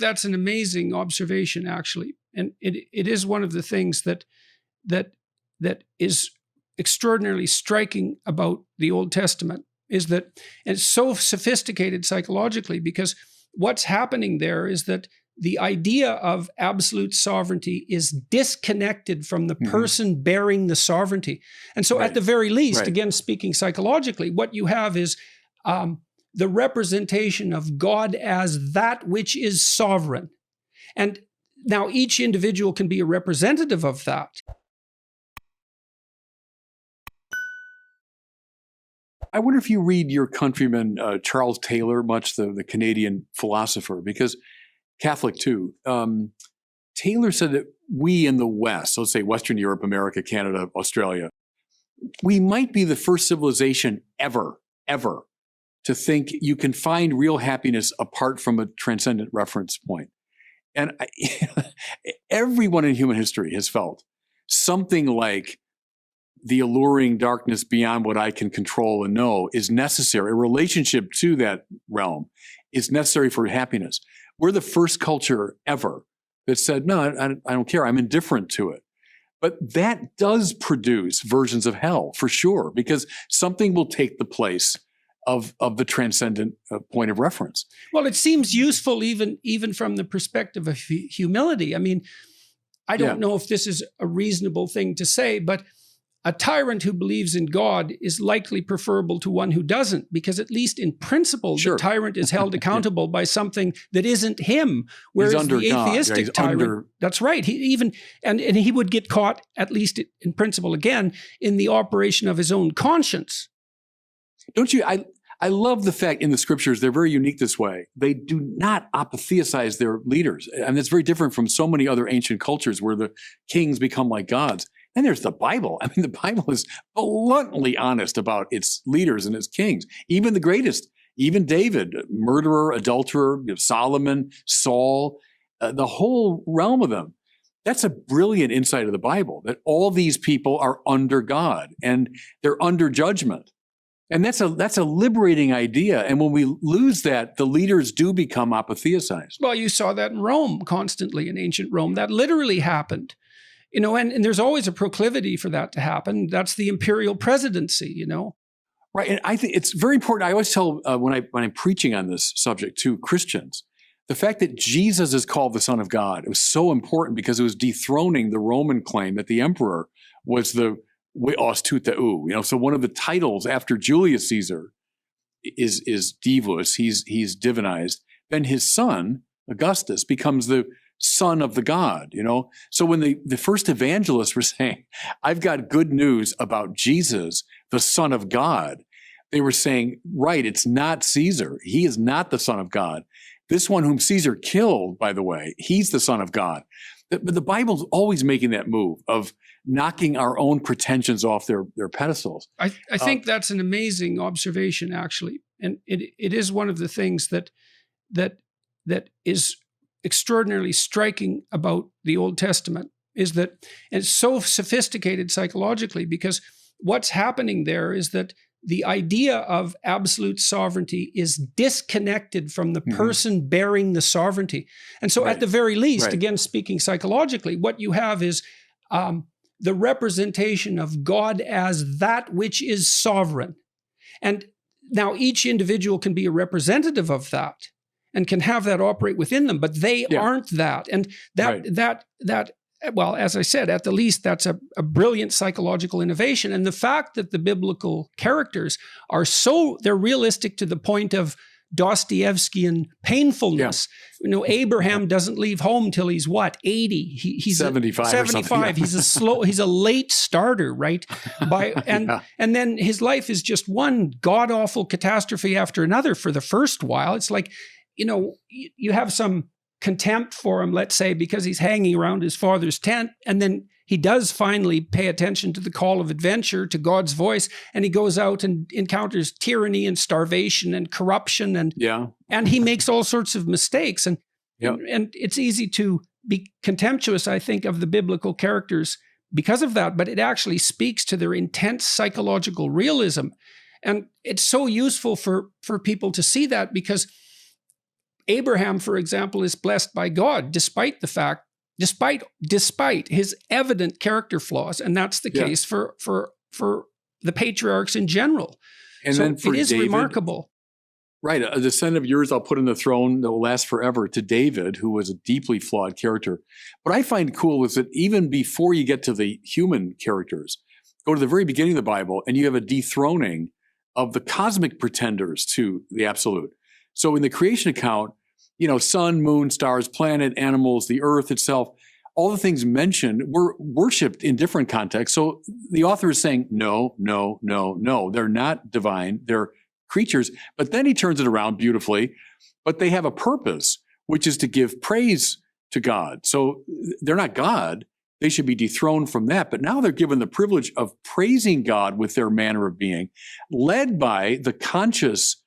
that's an amazing observation, actually. And it is one of the things that is extraordinarily striking about the Old Testament, is that it's so sophisticated psychologically, because what's happening there is that the idea of absolute sovereignty is disconnected from the person bearing the sovereignty. And so at the very least, again, speaking psychologically, what you have is the representation of God as that which is sovereign. And now each individual can be a representative of that. I wonder if you read your countryman, Charles Taylor, much, the Canadian philosopher, because Catholic too. Taylor said that we in the West, so let's say Western Europe, America, Canada, Australia, we might be the first civilization ever to think you can find real happiness apart from a transcendent reference point. And everyone in human history has felt something like the alluring darkness beyond what I can control and know is necessary. A relationship to that realm is necessary for happiness. We're the first culture ever that said, no, I don't care. I'm indifferent to it. But that does produce versions of hell for sure, because something will take the place of the transcendent point of reference. Well, it seems useful even from the perspective of humility. I mean, I don't know if this is a reasonable thing to say, but a tyrant who believes in God is likely preferable to one who doesn't, because at least in principle, the tyrant is held accountable by something that isn't him. Whereas the atheistic tyrant, that's right. He would get caught, at least in principle, again, in the operation of his own conscience. Don't you? I love the fact in the scriptures, they're very unique this way. They do not apotheosize their leaders. And it's very different from so many other ancient cultures where the kings become like gods. And there's the Bible. I mean, the Bible is bluntly honest about its leaders and its kings, even the greatest, even David, murderer, adulterer, Solomon, Saul, the whole realm of them. That's a brilliant insight of the Bible, that all these people are under God and they're under judgment. And that's a liberating idea. And when we lose that, the leaders do become apotheosized. Well, you saw that in Rome constantly, in ancient Rome. That literally happened. You know, and there's always a proclivity for that to happen. That's the imperial presidency, you know. Right. And I think it's very important. I always tell when I'm preaching on this subject to Christians, the fact that Jesus is called the Son of God, it was so important because it was dethroning the Roman claim that the emperor was the Weos tuteu. You know, so one of the titles after Julius Caesar is divus. He's divinized. Then his son, Augustus, becomes the son of the God, you know? So when the first evangelists were saying, I've got good news about Jesus, the Son of God, they were saying, right, it's not Caesar. He is not the Son of God. This one whom Caesar killed, by the way, he's the Son of God. But the Bible's always making that move of knocking our own pretensions off their pedestals. I think that's an amazing observation, actually. And it is one of the things that is extraordinarily striking about the Old Testament, is that it's so sophisticated psychologically, because what's happening there is that the idea of absolute sovereignty is disconnected from the person bearing the sovereignty. And so at the very least, again, speaking psychologically, what you have is the representation of God as that which is sovereign. And now each individual can be a representative of that and can have that operate within them, but they aren't that. And that well, as I said, at the least, that's a brilliant psychological innovation. And the fact that the biblical characters they're realistic to the point of Dostoevskian painfulness. You know, Abraham doesn't leave home till he's what, 80? He's 75 or something. He's a late starter, right? And then his life is just one god-awful catastrophe after another for the first while. It's like, you know, you have some contempt for him, let's say, because he's hanging around his father's tent, and then he does finally pay attention to the call of adventure, to God's voice, and he goes out and encounters tyranny and starvation and corruption, and he makes all sorts of mistakes, and it's easy to be contemptuous, I think, of the biblical characters because of that, but it actually speaks to their intense psychological realism, and it's so useful for people to see that, because Abraham, for example, is blessed by God despite his evident character flaws, and that's the case for the patriarchs in general. And so then for it is David, remarkable. Right, a descendant of yours I'll put on the throne that will last forever, to David, who was a deeply flawed character. What I find cool is that even before you get to the human characters, go to the very beginning of the Bible, and you have a dethroning of the cosmic pretenders to the absolute. So in the creation account, sun, moon, stars, planet, animals, the earth itself, all the things mentioned were worshipped in different contexts. So the author is saying, no, no, no, no, they're not divine, they're creatures. But then he turns it around beautifully, but they have a purpose, which is to give praise to God. So they're not God. They should be dethroned from that. But now they're given the privilege of praising God with their manner of being, led by the conscious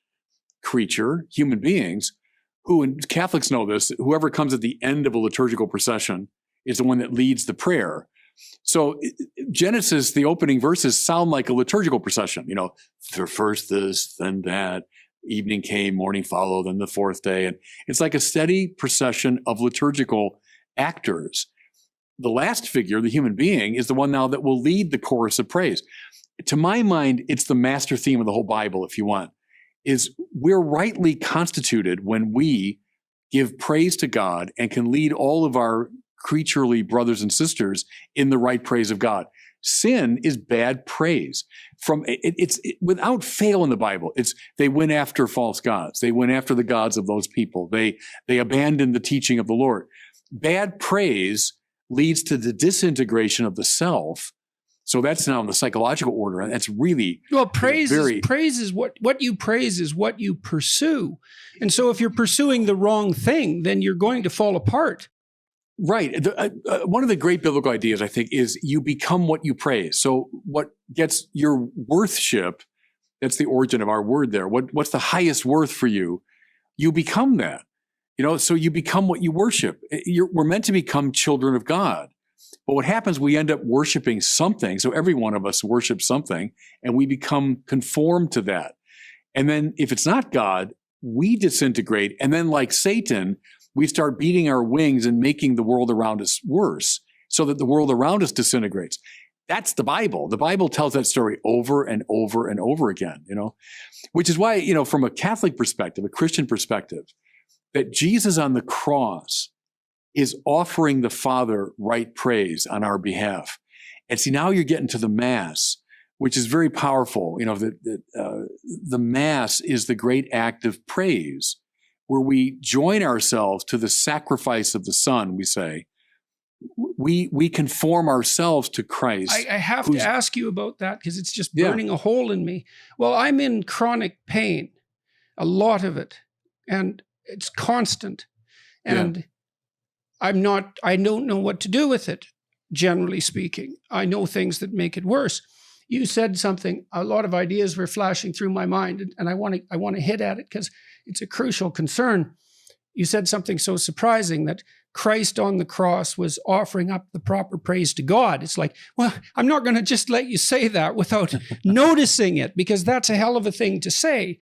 creature, human beings, who, and Catholics know this, whoever comes at the end of a liturgical procession is the one that leads the prayer. So Genesis, the opening verses sound like a liturgical procession, the first this, then that, evening came, morning followed, then the fourth day. And it's like a steady procession of liturgical actors. The last figure, the human being, is the one now that will lead the chorus of praise. To my mind, it's the master theme of the whole Bible, if you want, is we're rightly constituted when we give praise to God and can lead all of our creaturely brothers and sisters in the right praise of God. Sin is bad praise. It's without fail in the Bible. They went after false gods. They went after the gods of those people. They abandoned the teaching of the Lord. Bad praise leads to the disintegration of the self. So that's now in the psychological order, and that's really praise is what you praise is what you pursue. And so if you're pursuing the wrong thing, then you're going to fall apart. Right. One of the great biblical ideas, I think, is you become what you praise. So what gets your worthship, that's the origin of our word there. What's the highest worth for you? You become that. So you become what you worship. We're meant to become children of God. But what happens, we end up worshiping something. So every one of us worships something, and we become conformed to that. And then if it's not God, we disintegrate. And then like Satan, we start beating our wings and making the world around us worse so that the world around us disintegrates. That's the Bible. The Bible tells that story over and over and over again, which is why, from a Catholic perspective, a Christian perspective, that Jesus on the cross is offering the Father right praise on our behalf. And see, now you're getting to the Mass, which is very powerful. The Mass is the great act of praise, where we join ourselves to the sacrifice of the Son, we say. We conform ourselves to Christ. I have to ask you about that because it's just burning a hole in me. Well, I'm in chronic pain, a lot of it, and it's constant. And I don't know what to do with it, generally speaking. I know things that make it worse. You said something, a lot of ideas were flashing through my mind, and I want to hit at it because it's a crucial concern. You said something so surprising that Christ on the cross was offering up the proper praise to God. It's like, well, I'm not going to just let you say that without noticing it, because that's a hell of a thing to say.